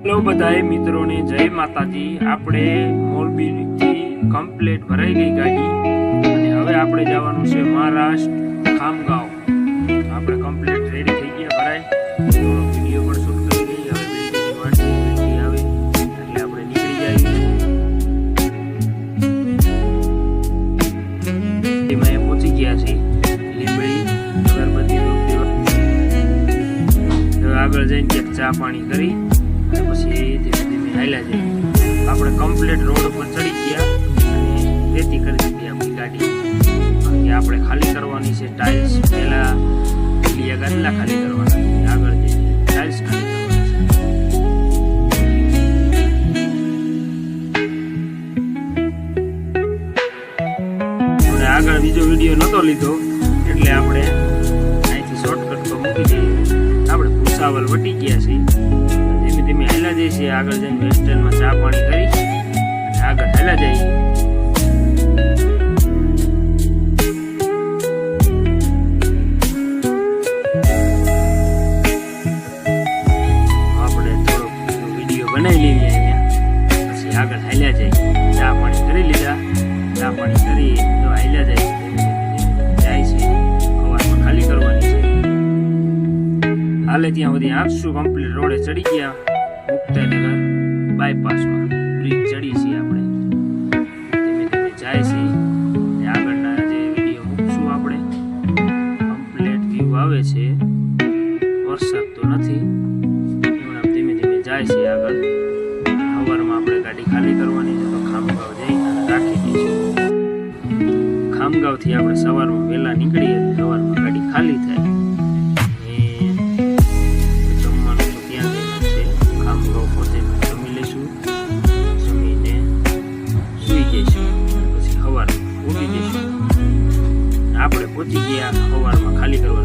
Hello બધાય મિત્રોને જય માતાજી। આપણે મોરબીથી કમ્પ્લીટ ભરાઈ ગઈ ગાડી અને હવે આપણે જવાનું છે મહારાષ્ટ્ર ખામગાંવ। આપણે કમ્પ્લીટ રેડી થઈ ગયા ભરાય, થોડો વિડીયો પણ શૂટ કરી દઈએ। હવે બિલ્ડિંગની વાટની આવે એટલે આપણે નીકળી જઈએ। એમાં પહોંચી ગયા છે લીંબડી અગરબત્તી ધૂપ દેવા। હવે આગળ જઈને ક્યાંક ચા પાણી કરી પછી ધીમે ધીમે હાલ્યા જઈએ। આપણે કમ્પ્લીટ રોડ ઉપર ચડી ગયા અને રેતી કરી દીધી આપણી ગાડી, કે આપણે ખાલી કરવાની છે ટાઇલ્સ। પહેલા લીયા ગાદલા ખાલી કરવાના, આગળ જઈને ટાઇલ્સ ખાલી કરવાની છે। અને આગળ બીજો વિડીયો નહોતો લીધો એટલે આપણે અહીંથી શોર્ટકટ તો મૂકી દઈએ। આપણે ભૂસાવલ વટી ગયા છીએ, ધીમે ધીમે હાલ્યા જઈએ છીએ। આગળ જઈને વેસ્ટર્નમાં ચા પાણી કરી અને આગળ હાલ્યા જઈએ। આપણે થોડો વિડીયો બનાવી લઈએ અહીંયા, પછી આગળ હાલ્યા જઈએ। ચા પાણી કરી લીધા, ચા પાણી કરી જો હાલ્યા જાય જાય છે। સવારમાં ખાલી કરવાની છે, હાલે ત્યાં સુધી આખશું કમ્પ્લીટ રોડે ચડી ગયા। મુક્તાનગર બાયપાસમાં બ્રિજ ચડી છીએ આપણે, ધીમે ધીમે જાય છે। આગળના જે વિડીયો મૂકશું આપણે, કમ્પ્લીટ વ્યૂ આવે છે, વરસાદ તો નથી, હમણાં ધીમે ધીમે જાય છે આગળ। સવારમાં આપણે ગાડી ખાલી કરવાની છે, તો ખામગાંવ જઈ અને રાખી દઈશું। ખામગાંવથી આપણે સવારમાં વહેલા નીકળીએ, સવારમાં ગાડી ખાલી થાય। આપણે પહોંચી ગયા સવારમાં ખાલી કરવા।